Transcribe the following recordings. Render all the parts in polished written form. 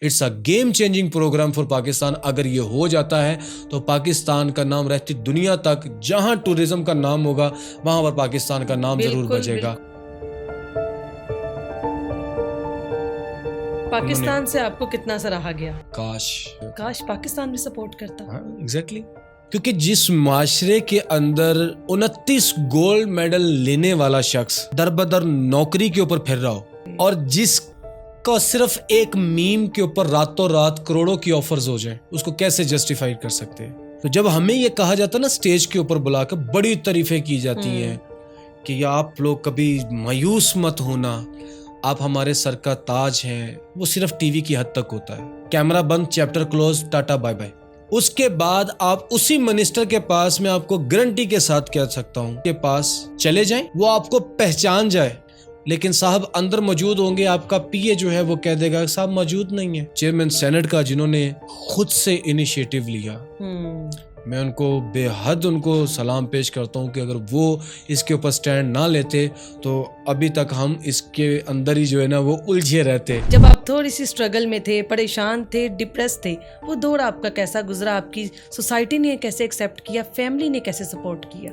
It's a game changing programme for Pakistan. अगर ये हो जाता है तो पाकिस्तान का नाम रहती दुनिया तक जहां टूरिज्म का नाम होगा वहां पर पाकिस्तान का नाम जरूर बिल्कुल बजेगा। पाकिस्तान से आपको कितना सराहा गया? काश पाकिस्तान भी सपोर्ट करता। एग्जैक्टली क्योंकि जिस माशरे के अंदर 29 गोल्ड मेडल लेने वाला शख्स दरबदर नौकरी के ऊपर फिर रहा हो और जिसका सिर्फ एक मीम के ऊपर रातों रात करोड़ों की ऑफर्स हो जाए, उसको कैसे जस्टिफाई कर सकते हैं? तो जब हमें ये कहा जाता है ना, स्टेज के ऊपर बुलाकर बड़ी तारीफें की जाती हैं कि आप लोग कभी मायूस मत होना, आप हमारे सर का ताज हैं, वो सिर्फ टीवी की हद तक होता है। कैमरा बंद, chapter close, tata bye bye. उसके बाद आप उसी मिनिस्टर के पास, मैं आपको गारंटी के साथ कह सकता हूं, के पास चले जाएं, वो आपको पहचान जाए, लेकिन साहब अंदर मौजूद होंगे, आपका पीए जो है वो कह देगा साहब मौजूद नहीं है। चेयरमैन सेनेट का जिन्होंने खुद से इनिशिएटिव लिया, मैं उनको बेहद उनको सलाम पेश करता हूँ कि अगर वो इसके ऊपर स्टैंड ना लेते तो अभी तक हम इसके अंदर ही जो है ना वो उलझे रहते। जब आप थोड़ी सी स्ट्रगल में थे, परेशान थे, डिप्रेस थे, वो दौर आपका कैसा गुजरा? आपकी सोसाइटी ने कैसे एक्सेप्ट किया? फैमिली ने कैसे सपोर्ट किया?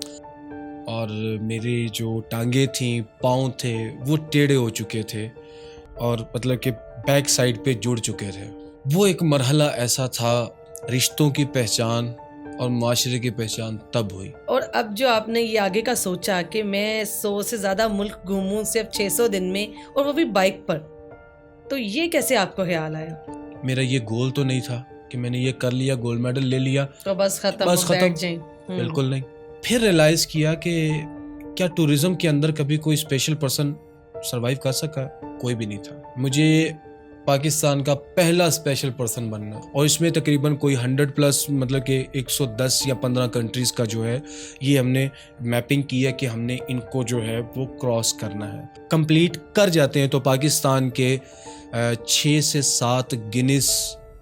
और मेरी जो टांगे थी, पाँव थे, वो टेढ़े हो चुके थे और मतलब कि बैक साइड पे जुड़ चुके थे। वो एक मरहला ऐसा था, रिश्तों की पहचान और माशरे की पहचान तब हुई। और अब जो आपने ये आगे का सोचा कि मैं 100 से ज़्यादा मुल्क घूमूं सिर्फ 600 दिन में, और वो भी बाइक पर, तो ये कैसे आपको ख्याल आया? मेरा ये गोल तो नहीं था कि मैंने ये कर लिया, गोल्ड मेडल ले लिया तो बस खत्म, बैठ जाएं। बिल्कुल नहीं। फिर रियलाइज किया कि क्या टूरिज्म के अंदर कभी कोई स्पेशल पर्सन सरवाइव कर सका? कोई भी नहीं था। मुझे पाकिस्तान का पहला स्पेशल पर्सन बनना, और इसमें तकरीबन कोई 100+ मतलब कि 110 या 15 कंट्रीज का जो है ये हमने मैपिंग की है कि हमने इनको जो है वो क्रॉस करना है। कंप्लीट कर जाते हैं तो पाकिस्तान के 6 से 7 गिनीज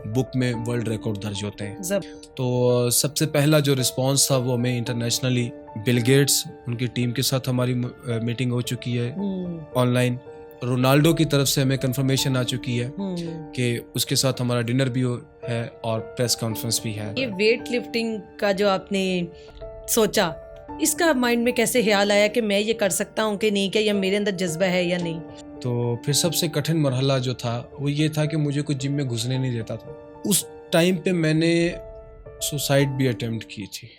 बुक में वर्ल्ड रिकॉर्ड दर्ज होते हैं। तो सबसे पहला जो रिस्पांस था वो हमें इंटरनेशनली, बिल गेट्स उनकी टीम के साथ हमारी मीटिंग हो चुकी है ऑनलाइन। रोनाल्डो की तरफ से हमें कंफर्मेशन आ चुकी है कि उसके साथ हमारा डिनर भी है और प्रेस कॉन्फ्रेंस भी है। ये वेट लिफ्टिंग का जो आपने सोचा, इसका माइंड में कैसे ख्याल आया कि मैं ये कर सकता हूँ कि नहीं, क्या ये मेरे अंदर जज्बा है या नहीं? तो फिर सबसे कठिन मरहला जो था वो ये था कि मुझे कुछ जिम में घुसने नहीं देता था। उस टाइम पे मैंने सुसाइड भी अटेम्प्ट की थी।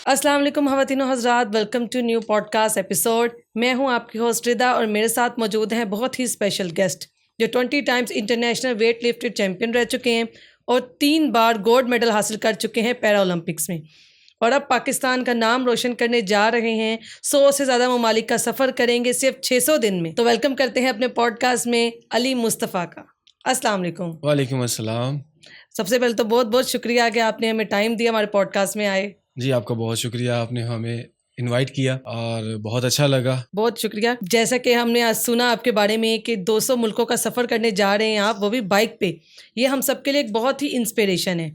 अस्सलाम वालेकुम ख़वातीनो हज़रात, welcome to new podcast episode. मैं हूं आपकी होस्ट रिदा और मेरे साथ मौजूद हैं बहुत ही स्पेशल गेस्ट जो 20 times international wait lifted champion रह चुके हैं और 3 बार गोल्ड मेडल हासिल कर चुके हैं पैरा ओलंपिक्स में, और अब पाकिस्तान का नाम रोशन करने जा रहे हैं। 100 से ज़्यादा ममालिक का सफ़र करेंगे सिर्फ 600 दिन में। तो वेलकम करते हैं अपने पॉडकास्ट में अली मुस्तफ़ा का। अस्सलाम वालेकुम। वालेकुम अस्सलाम। सबसे पहले तो बहुत बहुत शुक्रिया कि आपने हमें टाइम दिया, हमारे पॉडकास्ट में आए। जी आपका बहुत शुक्रिया, आपने हमें इनवाइट किया और बहुत अच्छा लगा। बहुत शुक्रिया। जैसा कि हमने आज सुना आपके बारे में कि 200 मुल्कों का सफ़र करने जा रहे हैं आप, वो भी बाइक पे, ये हम सबके लिए एक बहुत ही इंस्पिरेशन है।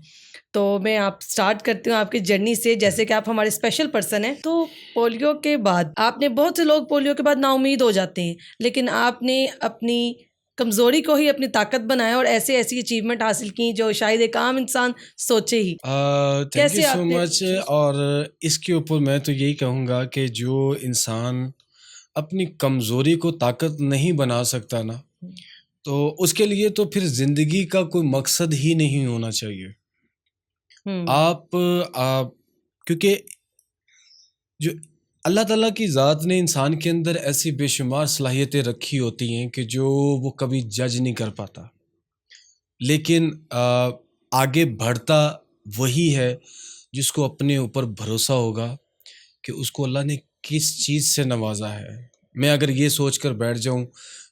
तो मैं आप स्टार्ट करती हूँ आपकी जर्नी से। जैसे कि आप हमारे स्पेशल पर्सन हैं, तो पोलियो के बाद आपने, बहुत से लोग पोलियो के बाद नाउमीद हो जाते हैं, लेकिन आपने अपनी कमज़ोरी को ही अपनी ताकत बनाया और ऐसी अचीवमेंट हासिल की जो शायद एक आम इंसान सोचे ही। Thank you so much. और इसके ऊपर मैं तो यही कहूँगा कि जो इंसान अपनी कमज़ोरी को ताकत नहीं बना सकता ना, तो उसके लिए तो फिर ज़िंदगी का कोई मकसद ही नहीं होना चाहिए। आप क्योंकि जो अल्लाह ताला की ज़ात ने इंसान के अंदर ऐसी बेशुमार सलाहियतें रखी होती हैं कि जो वो कभी जज नहीं कर पाता, लेकिन आगे बढ़ता वही है जिसको अपने ऊपर भरोसा होगा कि उसको अल्लाह ने किस चीज़ से नवाजा है। मैं अगर ये सोच कर बैठ जाऊँ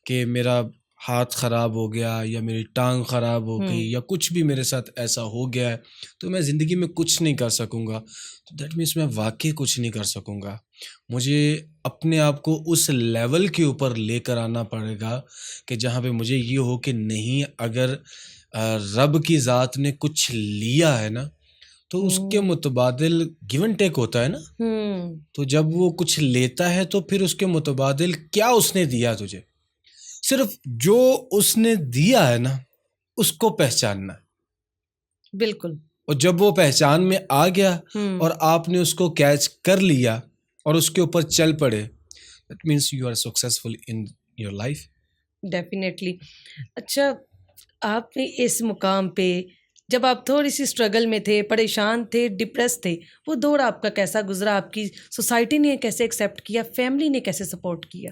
कि मेरा हाथ ख़राब हो गया या मेरी टांग ख़राब हो गई या कुछ भी मेरे साथ ऐसा हो गया है तो मैं ज़िंदगी में कुछ नहीं कर सकूँगा, तो दैट मीन्स मैं वाकई कुछ नहीं कर सकूँगा। मुझे अपने आप को उस लेवल के ऊपर लेकर आना पड़ेगा कि जहाँ पे मुझे ये हो कि नहीं, अगर रब की ज़ात ने कुछ लिया है ना, तो उसके मुतबादिल गिव एंड टेक होता है ना। तो जब वो कुछ लेता है तो फिर उसके मुतबादिल क्या उसने दिया तुझे, सिर्फ जो उसने दिया है ना उसको पहचानना है। बिल्कुल। और जब वो पहचान में आ गया और आपने उसको कैच कर लिया और उसके ऊपर चल पड़े, that means you are successful in your life. Definitely. अच्छा, आपने इस मुकाम पे जब आप थोड़ी सी स्ट्रगल में थे, परेशान थे, डिप्रेस थे, वो दौर आपका कैसा गुजरा? आपकी सोसाइटी ने कैसे एक्सेप्ट किया? फैमिली ने कैसे सपोर्ट किया?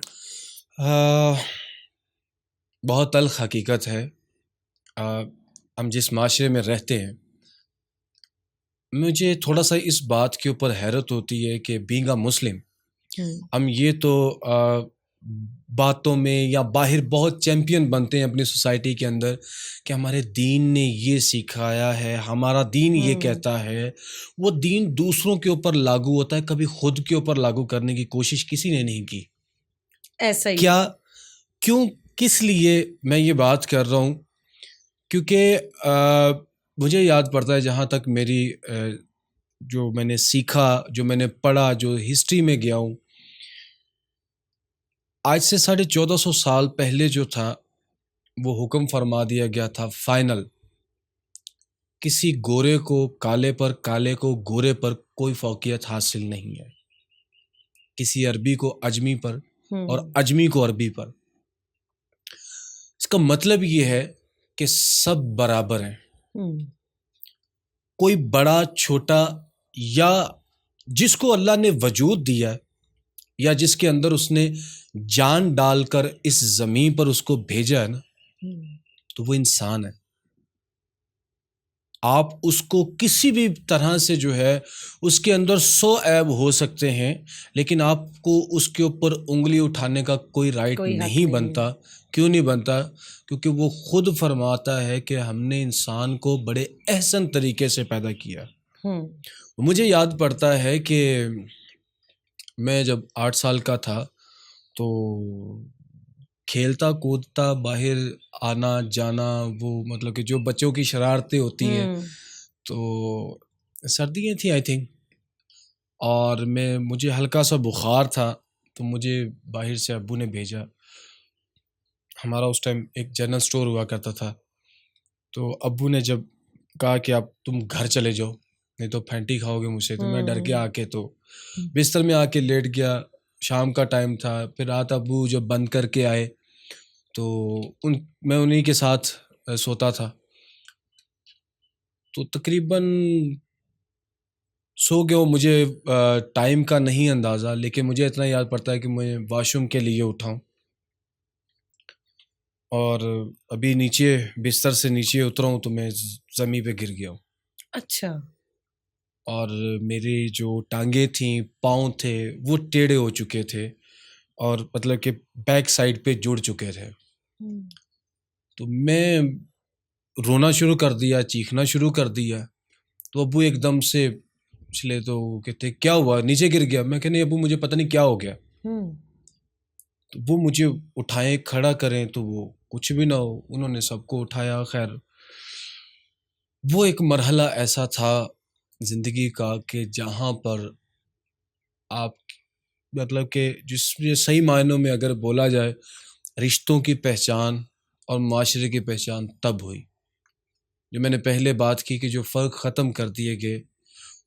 बहुत तल्ख हकीकत है। हम जिस माशरे में रहते हैं, मुझे थोड़ा सा इस बात के ऊपर हैरत होती है कि बीइंग अ मुस्लिम, हम ये तो बातों में या बाहर बहुत चैंपियन बनते हैं अपनी सोसाइटी के अंदर कि हमारे दीन ने ये सिखाया है, हमारा दीन ये कहता है। वो दीन दूसरों के ऊपर लागू होता है, कभी खुद के ऊपर लागू करने की कोशिश किसी ने नहीं की। ऐसा ही क्या, क्यों, किस लिए मैं ये बात कर रहा हूँ? क्योंकि मुझे याद पड़ता है, जहाँ तक मेरी जो मैंने सीखा, जो मैंने पढ़ा, जो हिस्ट्री में गया हूँ, आज से 1450 साल पहले जो था वो हुक्म फरमा दिया गया था फाइनल, किसी गोरे को काले पर, काले को गोरे पर कोई फौकियत हासिल नहीं है, किसी अरबी को अजमी पर और अजमी को अरबी पर। इसका मतलब ये है कि सब बराबर हैं, कोई बड़ा छोटा, या जिसको अल्लाह ने वजूद दिया है या जिसके अंदर उसने जान डालकर इस जमीन पर उसको भेजा है ना, तो वो इंसान है। आप उसको किसी भी तरह से जो है, उसके अंदर 100 ऐब हो सकते हैं, लेकिन आपको उसके ऊपर उंगली उठाने का कोई राइट नहीं बनता। क्यों नहीं बनता? क्योंकि वो खुद फरमाता है कि हमने इंसान को बड़े एहसन तरीके से पैदा किया। मुझे याद पड़ता है कि मैं जब 8 साल का था तो खेलता कूदता बाहर आना जाना, वो मतलब कि जो बच्चों की शरारतें होती हैं, तो सर्दियाँ थी आई थिंक, और मुझे हल्का सा बुखार था, तो मुझे बाहर से अब्बू ने भेजा। हमारा उस टाइम एक जनरल स्टोर हुआ करता था, तो अब्बू ने जब कहा कि आप तुम घर चले जाओ, नहीं तो फैंटी खाओगे मुझसे, तो मैं डर के आके तो बिस्तर में आके लेट गया। शाम का टाइम था, फिर रात अब्बू जब बंद करके आए तो मैं उन्हीं के साथ सोता था, तो तकरीबन सो गया। मुझे टाइम का नहीं अंदाज़ा, लेकिन मुझे इतना याद पड़ता है कि मैं वॉशरूम के लिए उठाऊँ और अभी नीचे बिस्तर से नीचे उतरा हूँ तो मैं ज़मीन पे गिर गया हूँ। अच्छा। और मेरी जो टांगे थी, पाँव थे, वो टेढ़े हो चुके थे और मतलब कि बैक साइड पे जुड़ चुके थे। तो मैं रोना शुरू कर दिया, चीखना शुरू कर दिया। तो अब्बू एकदम से चले तो कहते क्या हुआ, नीचे गिर गया? मैं कहा नहीं अब्बू, मुझे पता नहीं क्या हो गया। तो वो मुझे उठाएं, खड़ा करें, तो वो कुछ भी ना हो, उन्होंने सबको उठाया। खैर, वो एक मरहला ऐसा था ज़िंदगी का कि जहाँ पर आप मतलब कि जिसमें सही मायनों में अगर बोला जाए, रिश्तों की पहचान और माशरे की पहचान तब हुई। जो मैंने पहले बात की कि जो फ़र्क ख़त्म कर दिए गए,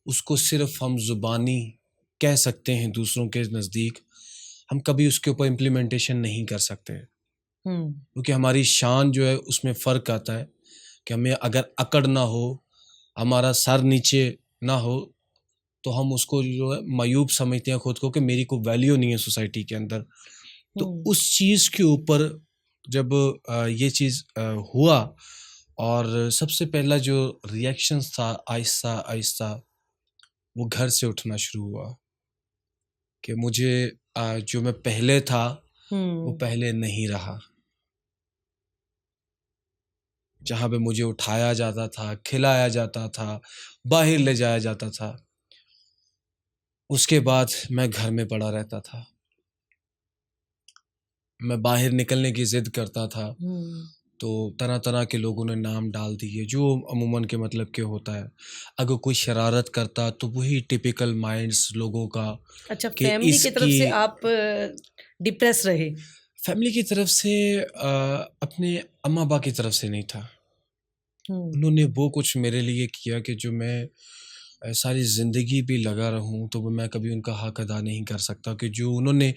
उसको सिर्फ हम ज़ुबानी कह सकते हैं दूसरों के नज़दीक, हम कभी उसके ऊपर इम्प्लीमेंटेशन नहीं कर सकते, क्योंकि हमारी शान जो है उसमें फ़र्क आता है कि हमें अगर अकड़ ना हो, हमारा सर नीचे ना हो, तो हम उसको जो है मायूब समझते हैं खुद को कि मेरी कोई वैल्यू नहीं है सोसाइटी के अंदर। तो उस चीज़ के ऊपर जब ये चीज़ हुआ, और सबसे पहला जो रिएक्शंस था आहिस्ता आहिस्ता वो घर से उठना शुरू हुआ कि मुझे जो मैं पहले था वो पहले नहीं रहा। जहाँ पे मुझे उठाया जाता था, खिलाया जाता था, बाहर ले जाया जाता था, उसके बाद मैं घर में पड़ा रहता था। मैं बाहर निकलने की ज़िद करता था, तो तरह तरह के लोगों ने नाम डाल दिए जो अमूमन के मतलब के होता है। अगर कोई शरारत करता तो वही टिपिकल माइंड्स लोगों का अच्छा, कि फैमिली की तरफ इसकी से आप डिप्रेस रहे? फैमिली की तरफ से अपने अम्मा अब्बा की तरफ से नहीं था। उन्होंने वो कुछ मेरे लिए किया कि जो मैं सारी ज़िंदगी भी लगा रहूं तो वो मैं कभी उनका हक अदा नहीं कर सकता कि जो उन्होंने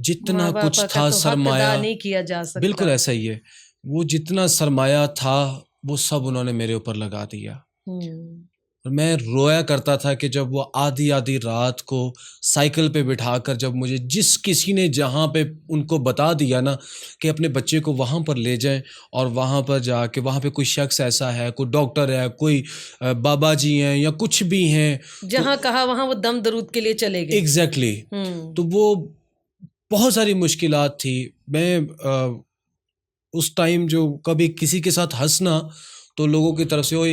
जितना माँ कुछ बाप का था तो हक सरमाया। अदा नहीं किया जा बिल्कुल सकता। ऐसा ही है। वो जितना सरमाया था वो सब उन्होंने मेरे ऊपर लगा दिया। हम्म। और मैं रोया करता था कि जब वो आधी आधी रात को साइकिल पे बिठाकर जब मुझे जिस किसी ने जहाँ पे उनको बता दिया ना कि अपने बच्चे को वहाँ पर ले जाएं और वहाँ पर जाके वहाँ पे कोई शख्स ऐसा है, कोई डॉक्टर है, कोई बाबा जी हैं या कुछ भी हैं, तो जहाँ कहा वहाँ वो दम दरूद के लिए चले गए। एग्जैक्टली तो वो बहुत सारी मुश्किलात थी। मैं उस टाइम जो कभी किसी के साथ हंसना तो लोगों की तरफ से वो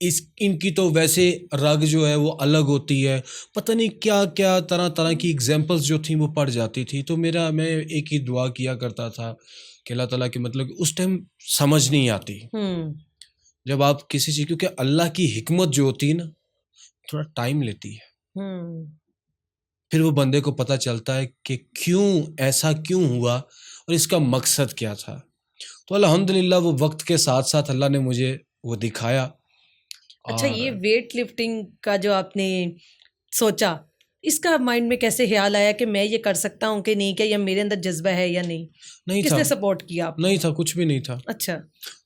इस इनकी तो वैसे रग जो है वो अलग होती है, पता नहीं क्या क्या तरह तरह की एग्जांपल्स जो थी वो पड़ जाती थी। तो मैं एक ही दुआ किया करता था कि अल्लाह ताला की मतलब उस टाइम समझ नहीं आती जब आप किसी चीज़, क्योंकि अल्लाह की हिकमत जो होती है ना थोड़ा टाइम लेती है। फिर वो बंदे को पता चलता है कि क्यों ऐसा क्यों हुआ और इसका मकसद क्या था। तो अल्हम्दुलिल्लाह वो वक्त के साथ साथ अल्लाह ने मुझे वो दिखाया। अच्छा, ये और वेट लिफ्टिंग का जो आपने सोचा, इसका माइंड में कैसे ख्याल आया कि मैं ये कर सकता हूँ कि नहीं, क्या या मेरे अंदर जज्बा है या नहीं? नहीं था, किसने सपोर्ट किया आपको? नहीं था, कुछ भी नहीं था, अच्छा।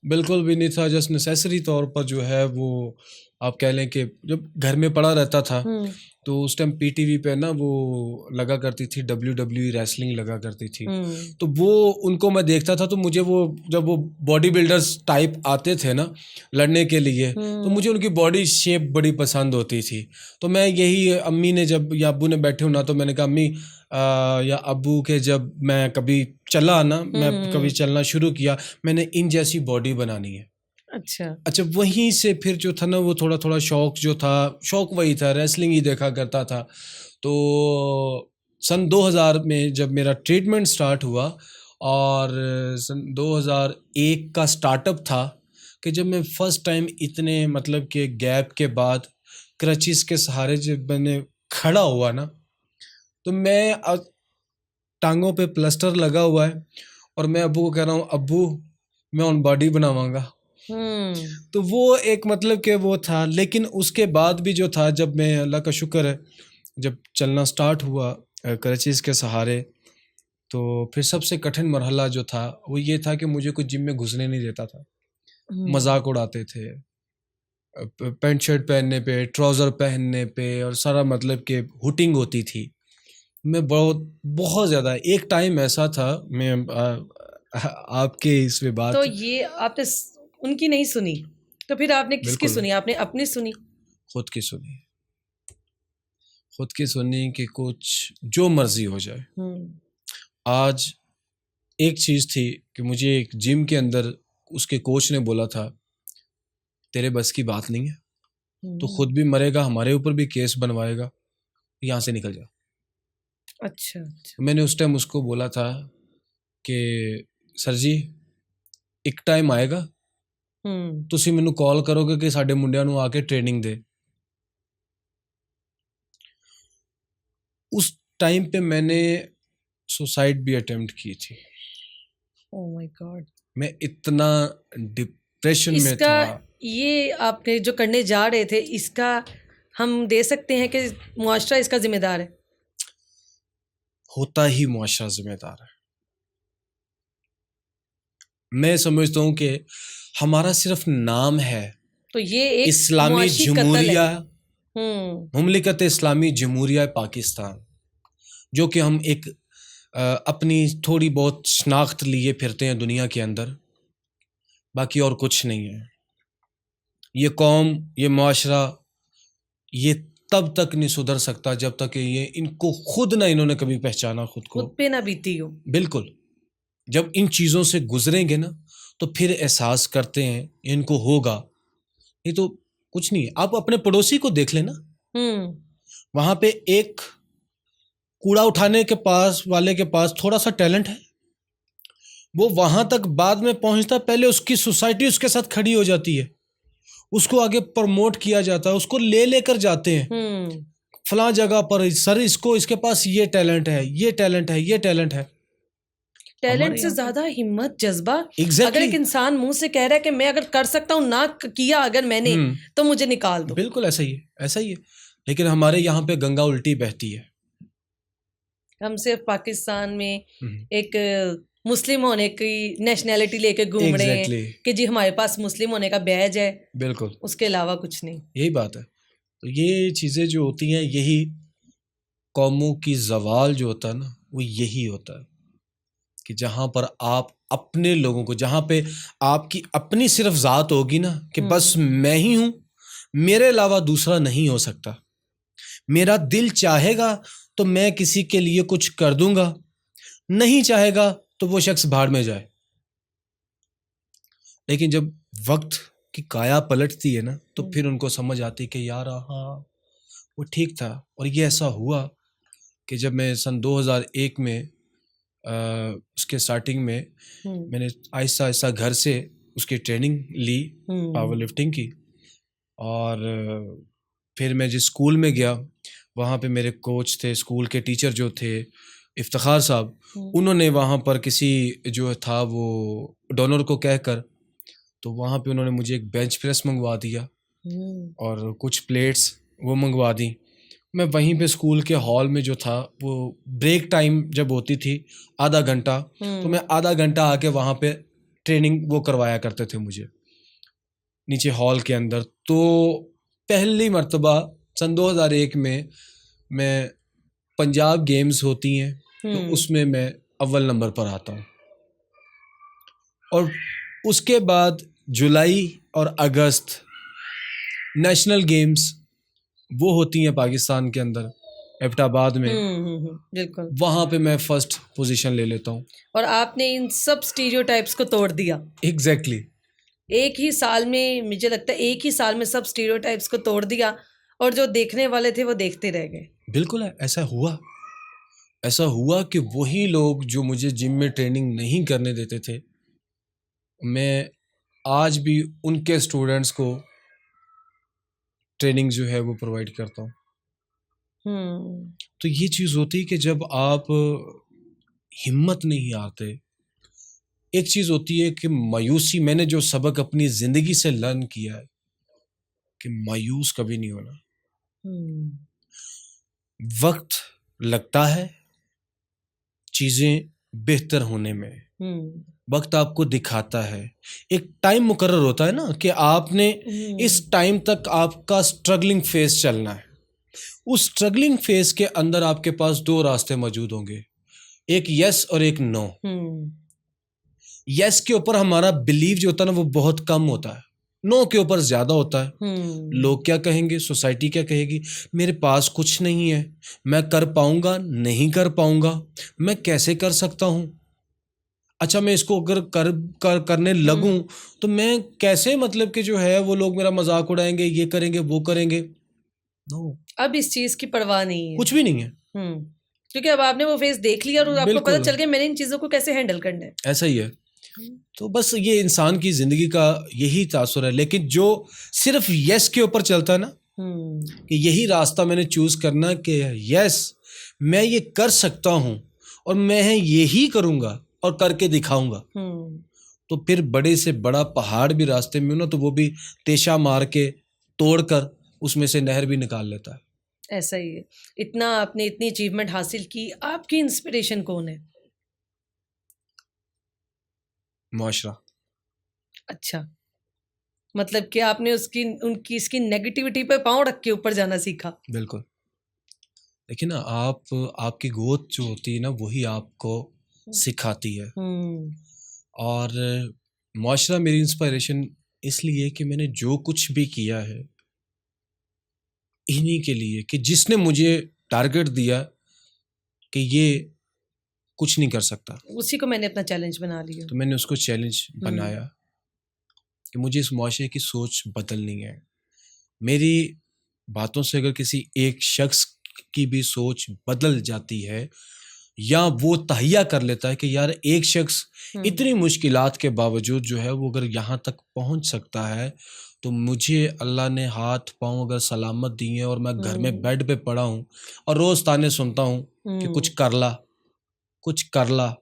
बिल्कुल भी नहीं था। जस्ट नेसेसरी तौर पर जो है वो आप कह लें कि जब घर में पड़ा रहता था तो उस टाइम पीटीवी पे ना वो लगा करती थी WWE रेसलिंग लगा करती थी। तो वो उनको मैं देखता था तो मुझे वो जब वो बॉडी बिल्डर्स टाइप आते थे ना लड़ने के लिए तो मुझे उनकी बॉडी शेप बड़ी पसंद होती थी। तो मैं यही अम्मी ने जब या अब्बू ने बैठे होना तो मैंने कहा अम्मी या अब्बू के जब मैं कभी चला ना मैं कभी चलना शुरू किया मैंने इन जैसी बॉडी बनानी है। अच्छा, वहीं से फिर जो था ना वो थोड़ा थोड़ा शौक जो था, शौक वही था, रेसलिंग ही देखा करता था। तो सन 2000 में जब मेरा ट्रीटमेंट स्टार्ट हुआ और सन 2001 का स्टार्टअप था कि जब मैं फर्स्ट टाइम इतने मतलब के गैप के बाद क्रचिस के सहारे जब मैंने खड़ा हुआ ना तो मैं टांगों पे प्लास्टर लगा हुआ है और मैं अब्बू को कह रहा हूँ अब्बू मैं ऑन बॉडी बनावांगा। तो वो एक मतलब कि वो था। लेकिन उसके बाद भी जो था जब मैं अल्लाह का शुक्र है जब चलना स्टार्ट हुआ क्रचिज़ के सहारे तो फिर सबसे कठिन मरहला जो था वो ये था कि मुझे कुछ जिम में घुसने नहीं देता था। मजाक उड़ाते थे पैंट शर्ट पहनने पे, ट्राउज़र पहनने पे और सारा मतलब कि हुटिंग होती थी। मैं बहुत ज़्यादा एक टाइम ऐसा था मैं आपके इसमें बात तो ये आपने उनकी नहीं सुनी तो फिर आपने किसकी सुनी? आपने अपनी सुनी? खुद की सुनी, खुद की सुनी कि कुछ जो मर्जी हो जाए। आज एक चीज़ थी कि मुझे एक जिम के अंदर उसके कोच ने बोला था तेरे बस की बात नहीं है तो खुद भी मरेगा, हमारे ऊपर भी केस बनवाएगा, यहाँ से निकल जा। अच्छा। मैंने उस टाइम उसको बोला था कि सर जी एक टाइम आएगा तुसी मैनू कॉल करोगे कि साडे मुंडियां नू आके ट्रेनिंग दे। उस टाइम पे मैंने सुसाइड भी अटेम्प्ट की थी। Oh my God. मैं इतना डिप्रेशन में था। ये आपने जो करने जा रहे थे इसका हम दे सकते हैं कि मुआशरा इसका जिम्मेदार है? होता ही मुआशरा जिम्मेदार है। मैं समझता हूँ कि हमारा सिर्फ नाम है तो ये एक इस्लामी जमहूरिया मुमलिकत इस्लामी जमहूरिया पाकिस्तान, जो कि हम एक अपनी थोड़ी बहुत शनाख्त लिए फिरते हैं दुनिया के अंदर, बाकी और कुछ नहीं है। ये कौम, ये मुआशरा, ये तब तक नहीं सुधर सकता जब तक ये इनको खुद ना इन्होंने कभी पहचाना, खुद को खुद पे ना बीती हो। बिल्कुल, जब इन चीज़ों से गुजरेंगे ना तो फिर एहसास करते हैं इनको होगा, नहीं तो कुछ नहीं है। आप अपने पड़ोसी को देख लेना, वहां पे एक कूड़ा उठाने के पास वाले के पास थोड़ा सा टैलेंट है, वो वहां तक बाद में पहुंचता, पहले उसकी सोसाइटी उसके साथ खड़ी हो जाती है, उसको आगे प्रमोट किया जाता है, उसको लेकर जाते हैं फलां जगह पर, सर इसको, इसके पास ये टैलेंट है, ये टैलेंट है, ये टैलेंट है। टैलेंट हमारे से यहाँ ज्यादा हिम्मत, जज्बा। अगर एग्जैक्टली एक इंसान मुंह से कह रहा है कि मैं अगर कर सकता हूँ, ना किया अगर मैंने, तो मुझे निकाल दो। बिल्कुल ऐसा ही है, ऐसा ही है। लेकिन हमारे यहाँ पे गंगा उल्टी बहती है। हम सिर्फ पाकिस्तान में हम्म, एक मुस्लिम होने की नेशनैलिटी लेके घूम रहे हैं एग्जैक्टली, कि जी हमारे पास मुस्लिम होने का बैज है, बिल्कुल उसके अलावा कुछ नहीं। यही बात है। तो ये चीजें जो होती हैं, यही कौमों की जवाल जो होता है ना, वो यही होता है कि जहां पर आप अपने लोगों को, जहां पे आपकी अपनी सिर्फ जात होगी ना, कि बस मैं ही हूं, मेरे अलावा दूसरा नहीं हो सकता, मेरा दिल चाहेगा तो मैं किसी के लिए कुछ कर दूंगा, नहीं चाहेगा तो वो शख्स भाड़ में जाए। लेकिन जब वक्त की काया पलटती है ना, तो फिर उनको समझ आती है कि यार हाँ, वो ठीक था। और ये ऐसा हुआ कि जब मैं सन 2001 में उसके स्टार्टिंग में मैंने आहिस्ता आहिस्ता घर से उसकी ट्रेनिंग ली, पावर लिफ्टिंग की। और फिर मैं जिस स्कूल में गया, वहाँ पे मेरे कोच थे, स्कूल के टीचर जो थे इफ्तिखार साहब, उन्होंने वहाँ पर किसी जो था वो डोनर को कहकर, तो वहाँ पे उन्होंने मुझे एक बेंच प्रेस मंगवा दिया और कुछ प्लेट्स वो मंगवा दी। मैं वहीं पे स्कूल के हॉल में जो था, वो ब्रेक टाइम जब होती थी आधा घंटा, तो मैं आधा घंटा आके वहाँ पे ट्रेनिंग वो करवाया करते थे मुझे नीचे हॉल के अंदर। तो पहली मर्तबा सन 2001 में मैं, पंजाब गेम्स होती हैं तो उसमें मैं अव्वल नंबर पर आता हूँ। और उसके बाद जुलाई और अगस्त नेशनल गेम्स वो होती हैं पाकिस्तान के अंदर, एबटाबाद में, बिल्कुल। वहाँ पे मैं फर्स्ट पोजीशन ले लेता हूँ। और आपने इन सब स्टीरियोटाइप्स को तोड़ दिया एग्जैक्टली एक ही साल में। मुझे लगता है एक ही साल में सब स्टीरियोटाइप्स को तोड़ दिया, और जो देखने वाले थे वो देखते रह गए। बिल्कुल है, ऐसा हुआ। ऐसा हुआ कि वही लोग जो मुझे जिम में ट्रेनिंग नहीं करने देते थे, मैं आज भी उनके स्टूडेंट्स को ट्रेनिंग जो है वो प्रोवाइड करता हूँ। तो ये चीज़ होती है कि जब आप हिम्मत नहीं हारते, एक चीज़ होती है कि मायूसी, मैंने जो सबक अपनी ज़िंदगी से लर्न किया है कि मायूस कभी नहीं होना। वक्त लगता है चीज़ें बेहतर होने में, वक्त आपको दिखाता है, एक टाइम मुकर्रर होता है ना कि आपने इस टाइम तक आपका स्ट्रगलिंग फेज चलना है। उस स्ट्रगलिंग फेज के अंदर आपके पास दो रास्ते मौजूद होंगे, एक यस और एक नो। यस के ऊपर हमारा बिलीव जो होता है ना, वो बहुत कम होता है, नो के ऊपर ज्यादा होता है। लोग क्या कहेंगे, सोसाइटी क्या कहेगी, मेरे पास कुछ नहीं है, मैं कर पाऊंगा नहीं कर पाऊंगा, मैं कैसे कर सकता हूं, अच्छा मैं इसको अगर करने लगूं तो मैं कैसे, मतलब कि जो है वो लोग मेरा मजाक उड़ाएंगे, ये करेंगे वो करेंगे। नो, अब इस चीज की परवाह नहीं है, कुछ भी नहीं है, क्योंकि अब आपने वो फेस देख लिया और आपको पता चल गया मैंने इन चीजों को कैसे हैंडल करना है। ऐसा ही है। तो बस ये इंसान की जिंदगी का यही तासुर है। लेकिन जो सिर्फ यस के ऊपर चलता है ना, कि यही रास्ता मैंने चूज करना कि यस मैं ये कर सकता हूं और मैं यही करूंगा और करके दिखाऊंगा, तो फिर बड़े से बड़ा पहाड़ भी रास्ते में हो ना, तो वो भी तेशा मार के तोड़कर उसमें से नहर भी निकाल लेता है। ऐसा ही है। इतना आपने इतनी अचीवमेंट हासिल की, आपकी इंस्पिरेशन कौन है? मुआशरा। अच्छा, मतलब कि आपने उनकी इसकी नेगेटिविटी पे पांव रख के ऊपर जाना सीखा। बिल्कुल। देखिए ना, आपकी गोद जो होती है ना, वही आपको सिखाती है। और मुआशरा मेरी इंस्पिरेशन इसलिए कि मैंने जो कुछ भी किया है इन्हीं के लिए, कि जिसने मुझे टारगेट दिया कि ये कुछ नहीं कर सकता, उसी को मैंने अपना चैलेंज बना लिया। तो मैंने उसको चैलेंज बनाया कि मुझे इस मुआशरे की सोच बदलनी है। मेरी बातों से अगर किसी एक शख्स की भी सोच बदल जाती है, या वो तहैया कर लेता है कि यार एक शख्स हम्म इतनी मुश्किलात के बावजूद जो है वो अगर यहाँ तक पहुँच सकता है, तो मुझे अल्लाह ने हाथ पाँव अगर सलामत दिए हैं और मैं घर में हम्म बेड पे पड़ा हूँ और रोज़ ताने सुनता हूँ कि कुछ हम्म कर ला, कुछ कर ला।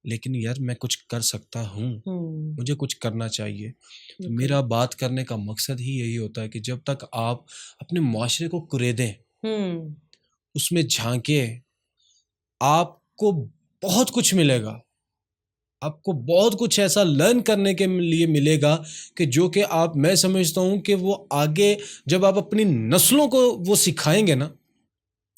लेकिन यार मैं कुछ कर सकता हूँ, हम्म मुझे कुछ करना चाहिए। तो बिल्कुल मेरा बात करने का मकसद ही यही होता है कि जब तक आप अपने मुआशरे को कुरेदें, हम्म उसमें झाँकें, आपको बहुत कुछ मिलेगा। आपको बहुत कुछ ऐसा लर्न करने के लिए मिलेगा कि जो कि आप मैं समझता हूँ कि वो आगे जब आप अपनी नस्लों को वो सिखाएँगे ना,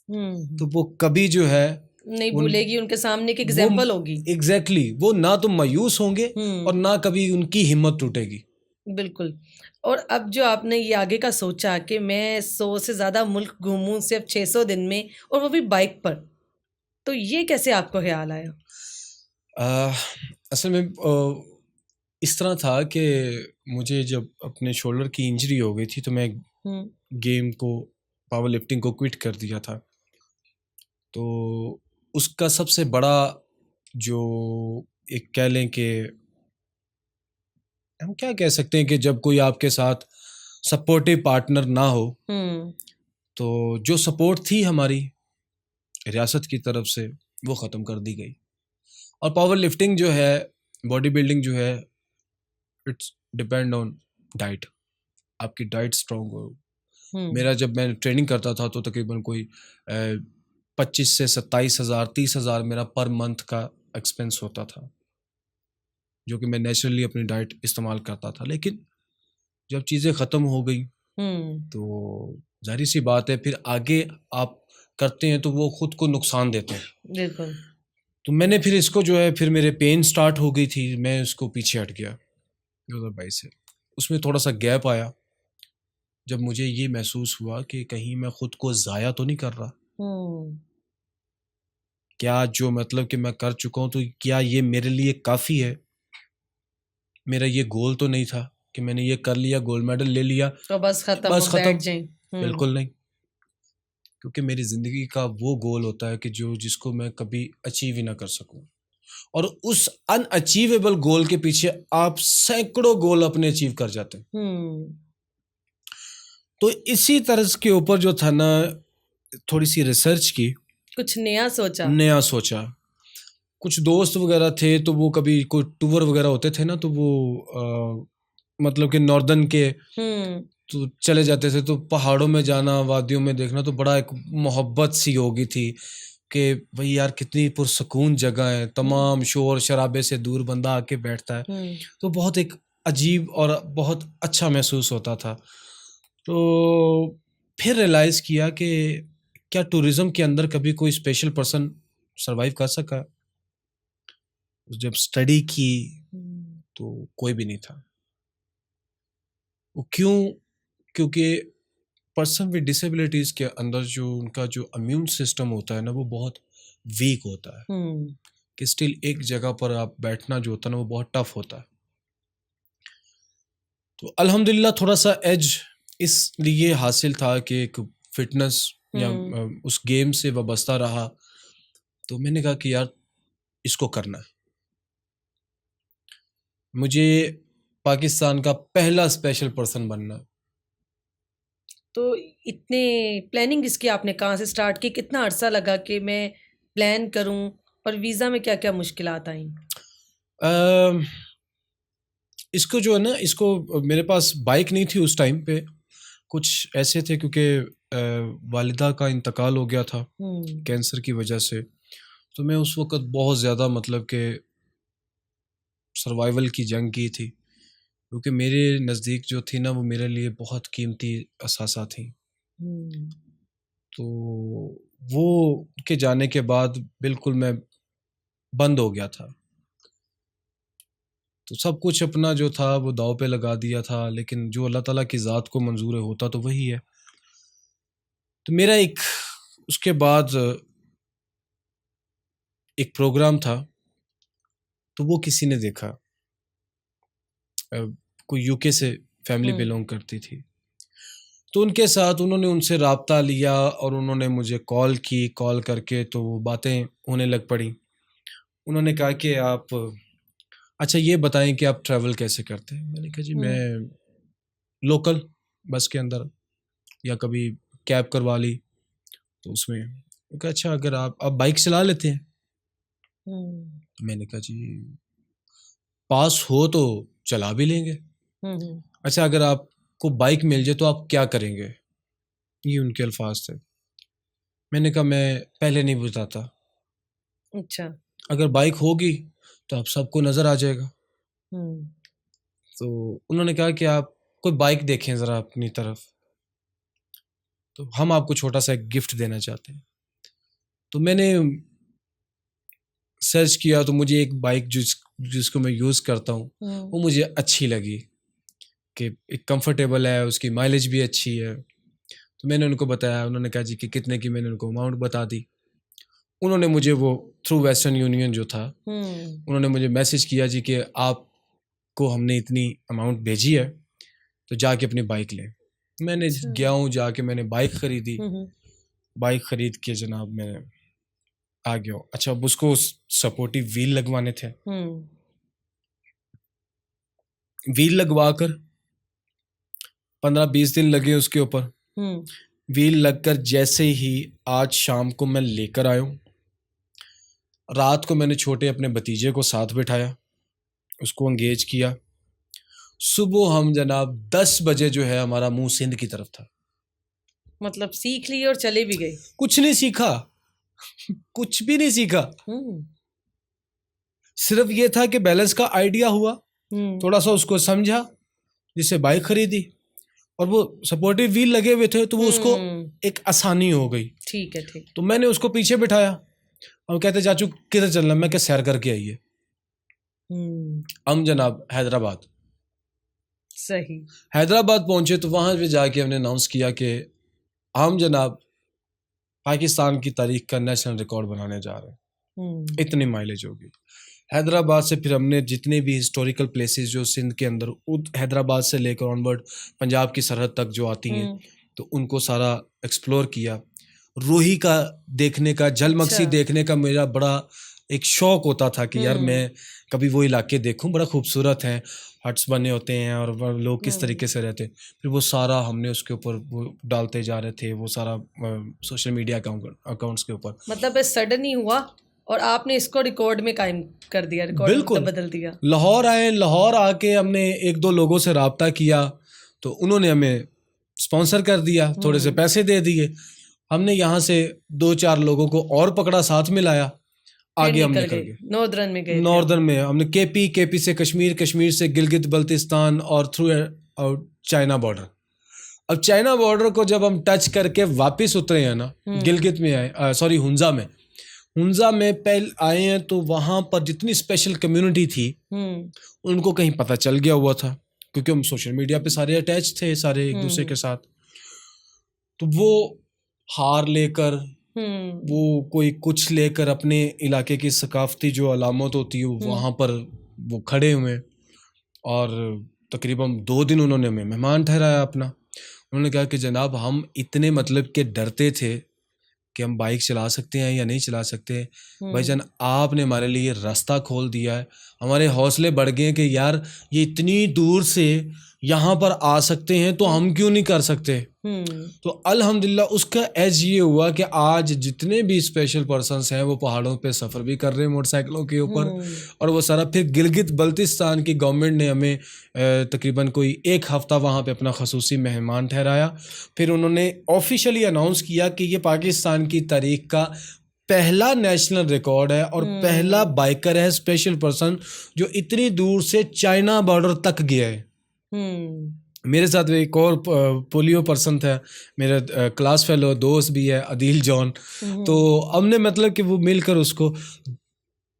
तो वो कभी जो है नहीं उन भूलेगी, उनके सामने एक वो एग्जाम्पल होगी। एग्ज़ैक्टली वो ना तो मायूस होंगे और हम्म ना कभी उनकी हिम्मत टूटेगी। बिल्कुल। और अब जो आपने ये आगे का सोचा कि मैं 100 से ज़्यादा मुल्क घूमूं सिर्फ 600 दिन में, और वो भी बाइक पर, तो ये कैसे आपको ख्याल आया? अ, असल में इस तरह था कि मुझे जब अपने शोल्डर की इंजरी हो गई थी तो मैं हम्म गेम को पावर लिफ्टिंग को क्विट कर दिया था। तो उसका सबसे बड़ा जो एक कह लें कि हम क्या कह सकते हैं कि जब कोई आपके साथ सपोर्टिव पार्टनर ना हो, हम्म तो जो सपोर्ट थी हमारी रियासत की तरफ से वो ख़त्म कर दी गई। और पावर लिफ्टिंग जो है, बॉडी बिल्डिंग जो है, इट्स डिपेंड ऑन डाइट। आपकी डाइट स्ट्रांग हो। हम्म मेरा जब मैं ट्रेनिंग करता था तो तकरीबन कोई 25 से 27 हज़ार 30 हज़ार मेरा पर मंथ का एक्सपेंस होता था, जो कि मैं नेचुरली अपनी डाइट इस्तेमाल करता था। लेकिन जब चीज़ें ख़त्म हो गई हम्म तो ज़ाहिर सी बात है फिर आगे आप करते हैं तो वो खुद को नुकसान देते हैं। बिल्कुल। तो मैंने फिर इसको जो है फिर मेरे पेन स्टार्ट हो गई थी, मैं उसको पीछे हट गया 2022 से। उसमें थोड़ा सा गैप आया जब मुझे ये महसूस हुआ कि कहीं मैं खुद को ज़ाया तो नहीं कर रहा। हम्म क्या जो मतलब कि मैं कर चुका हूँ तो क्या ये मेरे लिए काफ़ी है? मेरा ये गोल तो नहीं था कि मैंने ये कर लिया, गोल्ड मेडल ले लिया, तो बस खत्म, बस वो बैठ ख़त्म। जाए। बिल्कुल नहीं, क्योंकि मेरी ज़िंदगी का वो गोल होता है कि जो जिसको मैं कभी अचीव ही ना कर सकूँ। और उस अनअचीवेबल गोल के पीछे आप सैकड़ों गोल अपने अचीव कर जाते हैं। हम्म तो इसी तर्ज के ऊपर जो था ना, थोड़ी सी रिसर्च की, कुछ नया सोचा। नया सोचा। कुछ दोस्त वगैरह थे तो वो कभी कोई टूर वगैरह होते थे ना तो वो मतलब कि नॉर्दर्न के हम्म तो चले जाते थे, तो पहाड़ों में जाना, वादियों में देखना तो बड़ा एक मोहब्बत सी होगी थी कि भाई यार कितनी पुरसकून जगह है, तमाम शोर शराबे से दूर बंदा आके बैठता है। हम्म तो बहुत एक अजीब और बहुत अच्छा महसूस होता था। तो फिर रियलाइज़ किया कि क्या टूरिज़्म के अंदर कभी कोई स्पेशल पर्सन सर्वाइव कर सका? जब स्टडी की हम्म तो कोई भी नहीं था। वो क्यों? क्योंकि पर्सन विद डिसेबिलिटीज़ के अंदर जो उनका जो इम्यून सिस्टम होता है ना वो बहुत वीक होता है, हम्म कि स्टिल एक जगह पर आप बैठना जो होता है ना वो बहुत टफ होता है। तो अल्हम्दुलिल्लाह थोड़ा-सा एज इसलिए हासिल था कि एक फ़िटनेस या हम्म उस गेम से वाबस्ता रहा, तो मैंने कहा कि यार इसको करना है। मुझे पाकिस्तान का पहला स्पेशल पर्सन बनना है। तो इतने प्लानिंग इसकी आपने कहाँ से स्टार्ट की? कितना अरसा लगा कि मैं प्लान करूं, और वीज़ा में क्या क्या मुश्किलात आई? अ, इसको जो है ना, इसको मेरे पास बाइक नहीं थी उस टाइम पे, कुछ ऐसे थे क्योंकि वालिदा का इंतकाल हो गया था हम्म कैंसर की वजह से। तो मैं उस वक़्त बहुत ज़्यादा मतलब कि सर्वाइवल की जंग की थी, क्योंकि मेरे नज़दीक जो थी ना वो मेरे लिए बहुत कीमती असासा थी। हम्म तो वो के जाने के बाद बिल्कुल मैं बंद हो गया था। तो सब कुछ अपना जो था वो दाँव पे लगा दिया था, लेकिन जो अल्लाह ताला की ज़ात को मंज़ूर है होता तो वही है। तो मेरा एक उसके बाद एक प्रोग्राम था, तो वो किसी ने देखा। अ, कोई यूके से फैमिली हम्म बिलॉन्ग करती थी। तो उनके साथ उन्होंने उनसे राब्ता लिया और उन्होंने मुझे कॉल की, कॉल करके तो वो बातें होने लग पड़ी। उन्होंने कहा कि आप अच्छा ये बताएं कि आप ट्रैवल कैसे करते हैं। मैंने कहा जी मैं लोकल बस के अंदर या कभी कैब करवा ली तो उसमें। वो कहा अच्छा अगर आप बाइक चला लेते हैं। मैंने कहा जी पास हो तो चला भी लेंगे। अच्छा अगर आपको बाइक मिल जाए तो आप क्या करेंगे, ये उनके अल्फाज थे। मैंने कहा मैं पहले नहीं बताता, अच्छा। अगर बाइक होगी तो आप सबको नजर आ जाएगा। तो उन्होंने कहा कि आप कोई बाइक देखें जरा अपनी तरफ, तो हम आपको छोटा सा एक गिफ्ट देना चाहते हैं। तो मैंने सर्च किया तो मुझे एक बाइक जिसको मैं यूज़ करता हूँ वो मुझे अच्छी लगी कि एक कंफर्टेबल है, उसकी माइलेज भी अच्छी है। तो मैंने उनको बताया, उन्होंने कहा जी कि कितने की, मैंने उनको अमाउंट बता दी। उन्होंने मुझे वो थ्रू वेस्टर्न यूनियन जो था उन्होंने मुझे मैसेज किया जी कि आपको हमने इतनी अमाउंट भेजी है तो जाके अपनी बाइक लें। मैंने गया हूँ, जाके मैंने बाइक खरीदी। बाइक खरीद के जनाब मैं आ गया हूँ। अच्छा अब उसको सपोर्टिव व्हील लगवाने थे। व्हील लगवा कर 15-20 दिन लगे उसके ऊपर। व्हील लगकर जैसे ही आज शाम को मैं लेकर आया हूँ, रात को मैंने छोटे अपने भतीजे को साथ बिठाया, उसको एंगेज किया। सुबह हम जनाब 10 बजे जो है हमारा मुंह सिंध की तरफ था। मतलब सीख ली और चले भी गए? कुछ नहीं सीखा, कुछ भी नहीं सीखा। सिर्फ ये था कि बैलेंस का आइडिया हुआ, थोड़ा सा उसको समझा, जिससे बाइक खरीदी और वो सपोर्टिव व्हील लगे हुए थे तो वो उसको एक आसानी हो गई। ठीक है, ठीक। तो मैंने उसको पीछे बिठाया और कहते चाचू किधर चलना, मैं क्या सैर करके आइए। हम जनाब हैदराबाद, सही। हैदराबाद पहुंचे तो वहां पे जाके हमने अनाउंस किया कि हम जनाब पाकिस्तान की तारीख का नेशनल रिकॉर्ड बनाने जा रहे हैं, इतनी माइलेज होगी। हैदराबाद से फिर हमने जितने भी हिस्टोरिकल प्लेसेस जो सिंध के अंदर हैदराबाद से लेकर ऑनवर्ड पंजाब की सरहद तक जो आती हैं तो उनको सारा एक्सप्लोर किया। रोही का देखने का, जलमक्सी देखने का मेरा बड़ा एक शौक होता था कि यार मैं कभी वो इलाके देखूं, बड़ा खूबसूरत है, हट्स बने होते हैं और लोग किस तरीके से रहते हैं। फिर वो सारा हमने उसके ऊपर वो डालते जा रहे थे, वो सारा सोशल मीडिया अकाउंट्स के ऊपर। मतलब सडन ही हुआ और आपने इसको रिकॉर्ड में कायम कर दिया, रिकॉर्ड बिल्कुल मतलब बदल दिया। लाहौर आए, लाहौर आके हमने 1-2 लोगों से राब्ता किया तो उन्होंने हमें स्पॉन्सर कर दिया, थोड़े से पैसे दे दिए। हमने यहाँ से 2-4 लोगों को और पकड़ा, साथ में लाया, आगे हम निकल गए। नॉर्दर्न में गए, नॉर्दर्न में हमने केपी से कश्मीर, कश्मीर से गिलगित बल्तिस्तान और थ्रू आउट चाइना बॉर्डर। अब चाइना बॉर्डर को जब हम टच करके वापस उतरे हैं ना, गिलगित में आए, सॉरी हुंजा में पहले आए हैं तो वहां पर जितनी स्पेशल कम्युनिटी थी उनको कहीं पता चल गया हुआ था क्योंकि हम सोशल मीडिया पे सारे अटैच थे, सारे एक दूसरे के साथ। तो वो हार लेकर, वो कोई कुछ लेकर, अपने इलाके की सकाफती जो अलामत होती है वहाँ पर वो खड़े हुए और तकरीबन 2 दिन उन्होंने हमें मेहमान ठहराया अपना। उन्होंने कहा कि जनाब हम इतने मतलब के डरते थे कि हम बाइक चला सकते हैं या नहीं चला सकते, भाईजान आपने हमारे लिए रास्ता खोल दिया है, हमारे हौसले बढ़ गए कि यार ये इतनी दूर से यहाँ पर आ सकते हैं तो हम क्यों नहीं कर सकते। तो अल्हम्दुलिल्लाह उसका एज ये हुआ कि आज जितने भी स्पेशल पर्सन्स हैं वो पहाड़ों पे सफ़र भी कर रहे हैं मोटरसाइकिलों के ऊपर और वो सारा। फिर गिलगित बल्तिस्तान की गवर्नमेंट ने हमें तकरीबन कोई 1 हफ़्ता वहाँ पे अपना खसूसी मेहमान ठहराया। फिर उन्होंने ऑफिशियली अनाउंस किया कि ये पाकिस्तान की तारीख का पहला नेशनल रिकॉर्ड है और पहला बाइकर है, स्पेशल पर्सन जो इतनी दूर से चाइना बॉर्डर तक गया है। मेरे साथ एक और पोलियो पर्सन था, मेरा क्लास फेलो दोस्त भी है, अदील जॉन। तो हमने मतलब कि वो मिलकर उसको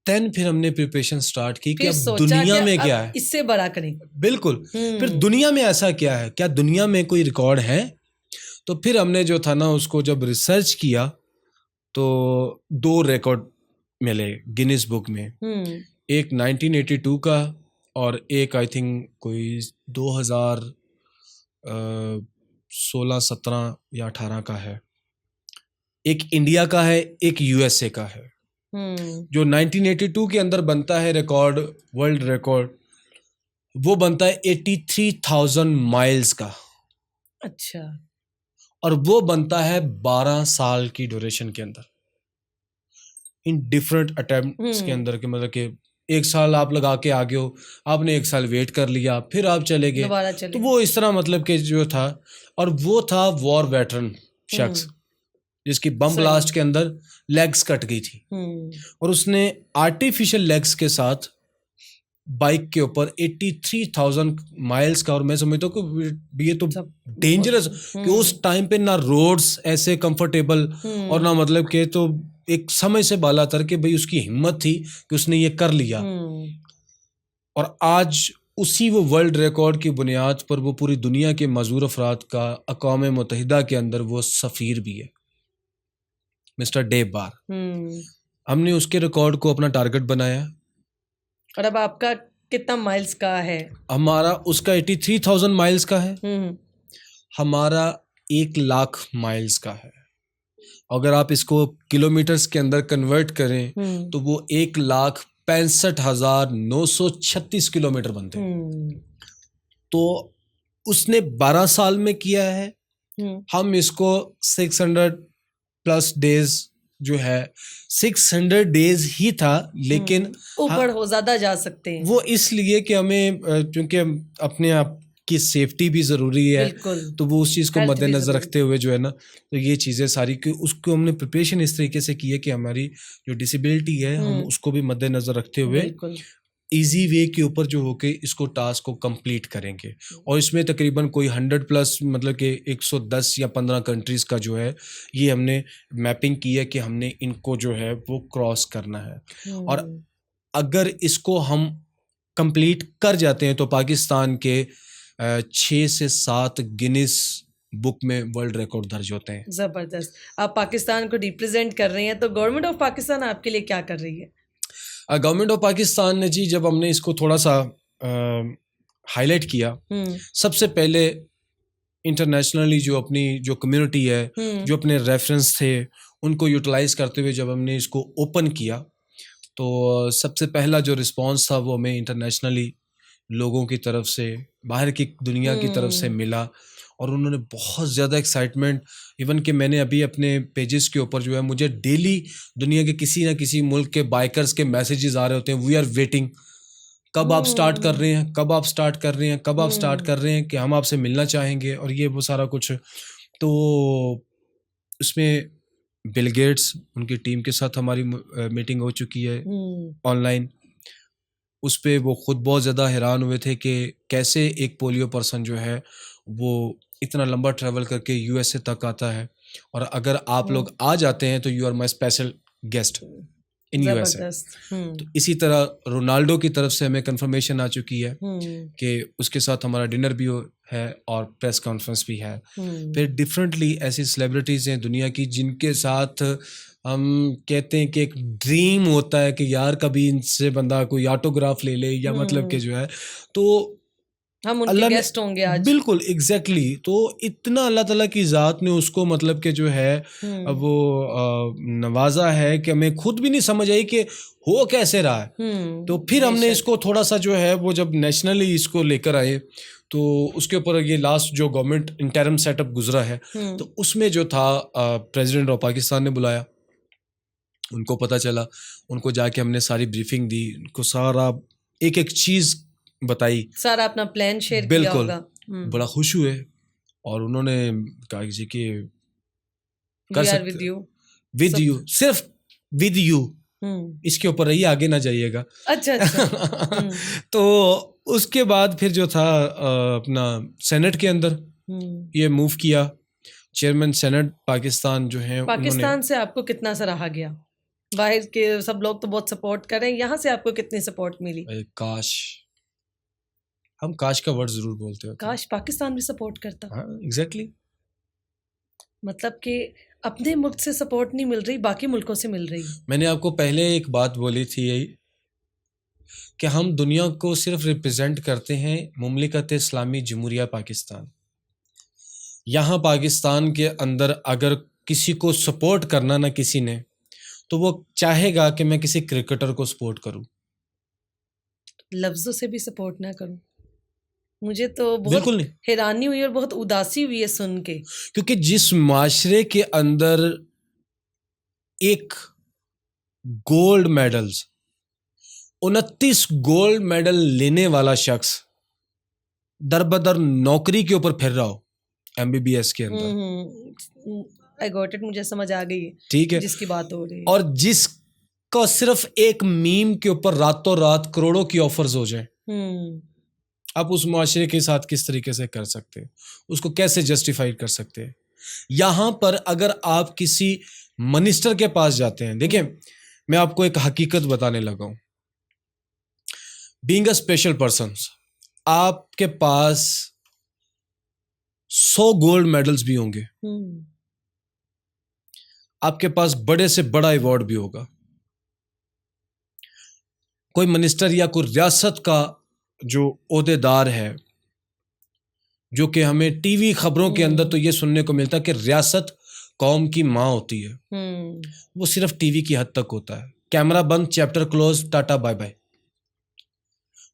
फिर हमने प्रिपरेशन स्टार्ट की कि अब दुनिया में क्या है, इससे बड़ा करें। बिल्कुल, फिर दुनिया में ऐसा क्या है, क्या दुनिया में कोई रिकॉर्ड है। तो फिर हमने जो था ना उसको जब रिसर्च किया तो 2 रिकॉर्ड मिले गिनीज बुक में, एक 1982 का और एक आई थिंक कोई 2000 16, 17 या 18 का है, एक इंडिया का है, एक यूएसए का है। जो 1982 के अंदर बनता है रिकॉर्ड, वर्ल्ड रिकॉर्ड, वो बनता है 83,000 माइल्स का, अच्छा। और वो बनता है 12 साल की ड्यूरेशन के अंदर, इन डिफरेंट अटेम्प्ट्स के अंदर के, मतलब कि 1 साल आप लगा के आगे हो, आपने 1 साल वेट कर लिया, फिर आप चले गए, दोबारा चले तो वो इस तरह मतलब कि जो था, और वो था वॉर वेटरन शख्स जिसकी बम सही। ब्लास्ट के अंदर लेग्स कट गई थी, और उसने आर्टिफिशियल लेग्स के साथ बाइक के ऊपर 83,000 माइल्स का, और मैं समझता हूँ कि ये तो डेंजरस, कि उस टाइम पे ना रोड्स ऐसे कंफर्टेबल, और ना मतलब कि, तो एक समय से बाला तर के भाई उसकी हिम्मत थी कि उसने ये कर लिया, और आज उसी वो वर्ल्ड रिकॉर्ड की बुनियाद पर वो पूरी दुनिया के मजूर अफराद का अक़वाम मुत्तहिदा के अंदर वो सफ़ीर भी है, मिस्टर डेव बार। हमने उसके रिकॉर्ड को अपना टारगेट बनाया, और अब आपका कितना माइल्स का है? हमारा उसका 83,000 माइल्स का है, हमारा 1,00,000 माइल्स का है। अगर आप इसको किलोमीटर्स के अंदर कन्वर्ट करें तो वो 1,65,936 किलोमीटर बनते हैं। तो उसने 12 साल में किया है, हम इसको 600 प्लस डेज जो है, 600 डेज ही था, लेकिन ऊपर हो ज्यादा जा सकते हैं। वो इसलिए कि हमें क्योंकि अपने आप की सेफ्टी भी ज़रूरी है, तो वो उस चीज़ को मद्देनज़र रखते हुए जो है ना, तो ये चीज़ें सारी कि उसको हमने प्रिपरेशन इस तरीके से की है कि हमारी जो डिसेबिलिटी है हम उसको भी मद्देनज़र रखते हुए इजी वे के ऊपर जो होके इसको टास्क को कंप्लीट करेंगे। और इसमें तकरीबन कोई 100 प्लस, मतलब कि 110 या 15 कंट्रीज़ का जो है ये हमने मैपिंग की है कि हमने इनको जो है वो क्रॉस करना है। और अगर इसको हम कंप्लीट कर जाते हैं तो पाकिस्तान के 6 से 7 गिनीज बुक में वर्ल्ड रिकॉर्ड दर्ज होते हैं। जबरदस्त। आप पाकिस्तान को रिप्रेजेंट कर रहे हैं, तो गवर्नमेंट ऑफ पाकिस्तान आपके लिए क्या कर रही है? गवर्नमेंट ऑफ पाकिस्तान ने जी, जब हमने इसको थोड़ा सा हाईलाइट किया, सबसे पहले इंटरनेशनली जो अपनी जो कम्युनिटी है, जो अपने रेफरेंस थे, उनको यूटिलाइज करते हुए जब हमने इसको ओपन किया, तो सबसे पहला जो रिस्पांस था वो हमें इंटरनेशनली लोगों की तरफ से, बाहर की दुनिया की तरफ से मिला, और उन्होंने बहुत ज़्यादा एक्साइटमेंट, इवन कि मैंने अभी अपने पेजेस के ऊपर जो है, मुझे डेली दुनिया के किसी ना किसी मुल्क के बाइकर्स के मैसेजेस आ रहे होते हैं, वी आर वेटिंग, कब आप स्टार्ट कर रहे हैं, कब आप स्टार्ट कर रहे हैं, कब आप स्टार्ट कर रहे हैं, कि हम आपसे मिलना चाहेंगे, और ये वो सारा कुछ। तो उसमें बिल गेट्स, उनकी टीम के साथ हमारी मीटिंग हो चुकी है ऑनलाइन। उस पर वो खुद बहुत ज़्यादा हैरान हुए थे कि कैसे एक पोलियो पर्सन जो है वो इतना लंबा ट्रैवल करके यूएसए तक आता है, और अगर आप लोग आ जाते हैं तो you are my special guest in USA. तो इसी तरह रोनाल्डो की तरफ से हमें कंफर्मेशन आ चुकी है कि उसके साथ हमारा डिनर भी है और प्रेस कॉन्फ्रेंस भी है। फिर डिफरेंटली ऐसी सेलिब्रिटीज़ हैं दुनिया की जिनके साथ हम कहते हैं कि एक ड्रीम होता है कि यार कभी इनसे बंदा कोई ऑटोग्राफ ले ले, या मतलब कि जो है, तो हम उनके गेस्ट होंगे आज। बिल्कुल एग्जैक्टली। तो इतना अल्लाह ताला की ज़ात ने उसको मतलब कि जो है वो नवाजा है कि हमें खुद भी नहीं समझ आई कि हो कैसे रहा है। तो फिर हमने इसको थोड़ा सा जो है वो जब नेशनली इसको लेकर आए, तो उसके ऊपर ये लास्ट जो गवर्नमेंट इंटरम सेटअप गुजरा है, तो उसमें जो था प्रेसिडेंट ऑफ पाकिस्तान ने बुलाया, उनको पता चला, उनको जाके हमने सारी ब्रीफिंग दी, उनको सारा एक एक चीज़ बताई, सारा अपना प्लान शेयर किया होगा। बड़ा खुश हुए, और उन्होंने कहा जी कि कर सकते विद यू, सिर्फ विद यू, इसके ऊपर रहिए, आगे ना जाइएगा। अच्छा। तो उसके बाद फिर जो था अपना सेनेट के अंदर ये मूव किया, चेयरमैन सेनेट पाकिस्तान जो है, पाकिस्तान से आपको कितना सराहा गया? बाहर के सब लोग तो बहुत सपोर्ट कर रहे हैं, यहाँ से आपको कितनी सपोर्ट मिली? काश, हम काश का वर्ड जरूर बोलते हैं, काश पाकिस्तान भी सपोर्ट करता। हाँ एग्जैक्टली। मतलब कि अपने मुल्क से सपोर्ट नहीं मिल रही, बाकी मुल्कों से मिल रही। मैंने आपको पहले एक बात बोली थी यही कि हम दुनिया को सिर्फ रिप्रेजेंट करते हैं मुमलिकत इस्लामी जमहूरिया पाकिस्तान, यहाँ पाकिस्तान के अंदर अगर किसी को सपोर्ट करना ना किसी ने, तो वो चाहेगा कि मैं किसी क्रिकेटर को सपोर्ट करूं। लफ्जों से भी सपोर्ट ना करूं, मुझे तो बहुत बिल्कुल नहीं, हैरानी हुई और बहुत उदासी हुई है सुन के। क्योंकि जिस माशरे के अंदर एक गोल्ड मेडल्स 29 गोल्ड मेडल लेने वाला शख्स दर बदर नौकरी के ऊपर फिर रहा हो MBBS के अंदर, आई गॉट इट, मुझे समझ आ गई है ठीक है, जिसकी बात हो रही है। और जिसका सिर्फ एक मीम के ऊपर रातों रात करोड़ों की ऑफर्स हो जाए, आप उस मुआशरे के साथ किस तरीके से कर सकते हैं, उसको कैसे जस्टिफाई कर सकते हैं। यहाँ पर अगर आप किसी मिनिस्टर के पास जाते हैं, देखिए मैं आपको एक हकीकत बताने लगा हूँ। बीइंग अ स्पेशल पर्सन, आपके पास 100 गोल्ड मेडल्स भी होंगे, आपके पास बड़े से बड़ा अवार्ड भी होगा, कोई मिनिस्टर या कोई रियासत का जो ओहदेदार है, जो कि हमें टीवी खबरों के अंदर तो ये सुनने को मिलता है कि रियासत कौम की माँ होती है, वो सिर्फ टीवी की हद तक होता है, कैमरा बंद, chapter close, tata bye bye.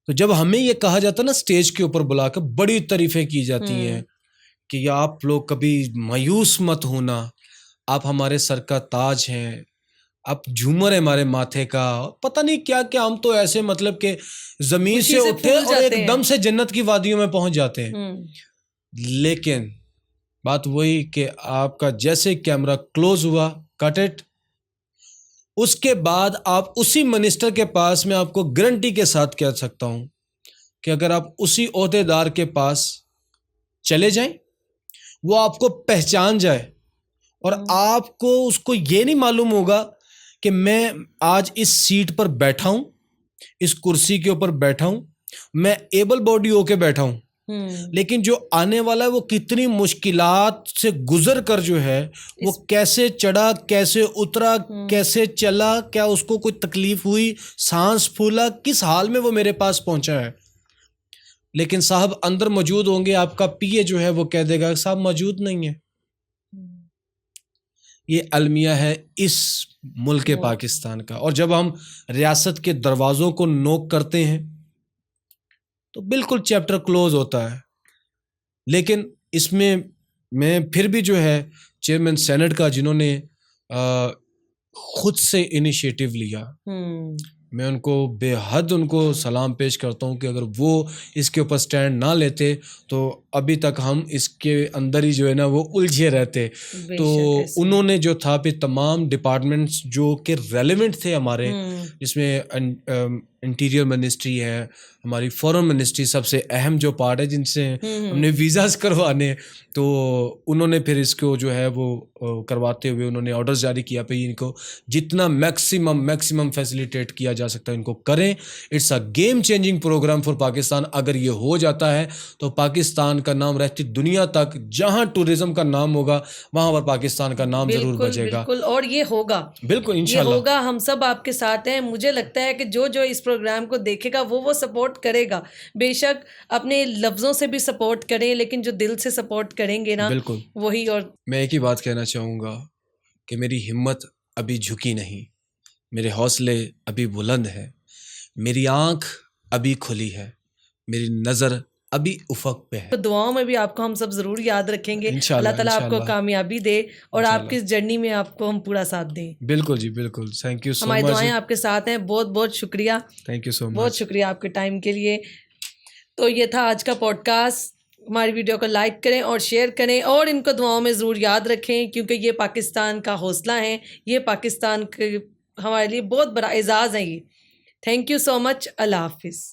तो जब हमें ये कहा जाता है ना, स्टेज के ऊपर बुलाकर बड़ी तारीफें की जाती हैं कि आप लोग कभी मायूस मत होना, आप हमारे सर का ताज हैं, आप झूमर है हमारे माथे का, पता नहीं क्या क्या, हम तो ऐसे मतलब कि जमीन से उठे और एकदम से जन्नत की वादियों में पहुंच जाते हैं। लेकिन बात वही कि आपका जैसे कैमरा क्लोज हुआ, कट इट, उसके बाद आप उसी मिनिस्टर के पास, मैं आपको गारंटी के साथ कह सकता हूं कि अगर आप उसी ओहदेदार के पास चले जाएं, वो आपको पहचान जाए और आपको उसको ये नहीं मालूम होगा कि मैं आज इस सीट पर बैठा हूं, इस कुर्सी के ऊपर बैठा हूं, मैं एबल बॉडी होके बैठा हूं, लेकिन जो आने वाला है वो कितनी मुश्किलात से गुजर कर जो है वो कैसे चढ़ा, कैसे उतरा, कैसे चला, क्या उसको कोई तकलीफ हुई, सांस फूला, किस हाल में वो मेरे पास पहुंचा है। लेकिन साहब अंदर मौजूद होंगे, आपका पीए जो है वो कह देगा साहब मौजूद नहीं है। ये अलमिया है इस मुल्क पाकिस्तान का। और जब हम रियासत के दरवाज़ों को नोक करते हैं तो बिल्कुल चैप्टर क्लोज होता है। लेकिन इसमें मैं फिर भी जो है चेयरमैन सेनेट का, जिन्होंने खुद से इनिशिएटिव लिया, मैं उनको बेहद उनको सलाम पेश करता हूँ कि अगर वो इसके ऊपर स्टैंड ना लेते तो अभी तक हम इसके अंदर ही जो है ना वो उलझे रहते। तो उन्होंने जो था फिर तमाम डिपार्टमेंट्स जो कि रेलेवेंट थे हमारे, जिसमें इंटीरियर मिनिस्ट्री है, हमारी फॉरेन मिनिस्ट्री सबसे अहम जो पार्ट है, जिनसे हमने वीज़ास करवाने, तो उन्होंने फिर इसको जो है वो करवाते हुए उन्होंने ऑर्डर्स जारी किया पे इनको जितना मैक्सिमम फैसिलिटेट किया जा सकता है इनको करें। It's a game changing programme for Pakistan. अगर ये हो जाता है तो पाकिस्तान का नाम रहती दुनिया तक, जहां टूरिज्म का नाम होगा वहां पर पाकिस्तान का नाम जरूर बचेगा। बिल्कुल, और ये होगा, बिल्कुल इंशाल्लाह ये होगा। हम सब आपके साथ हैं। मुझे लगता है कि जो इस प्रोग्राम को देखेगा वो सपोर्ट करेगा। बेशक अपने लफ्जों से भी सपोर्ट करें, लेकिन जो दिल से सपोर्ट करेंगे ना, बिल्कुल वही। और मैं एक ही बात कहना चाहूँगा कि मेरी हिम्मत अभी झुकी नहीं, मेरे हौसले अभी बुलंद है, मेरी आंख अभी खुली है, मेरी नज़र अभी उफक पे है। तो दुआओं में भी आपको हम सब ज़रूर याद रखेंगे। अल्लाह ताला आपको कामयाबी दे और आपकी इस जर्नी में आपको हम पूरा साथ दें। बिल्कुल जी, बिल्कुल। Thank you so much. हमारी दुआएं आपके साथ हैं। बहुत बहुत शुक्रिया। Thank you so much. बहुत शुक्रिया आपके टाइम के लिए। तो ये था आज का पॉडकास्ट। हमारी वीडियो को लाइक करें और शेयर करें और इनको दुआओं में ज़रूर याद रखें, क्योंकि ये पाकिस्तान का हौसला है, ये पाकिस्तान के हमारे लिए बहुत बड़ा एजाज़ है ये। Thank you so much. Allah हाफिज़।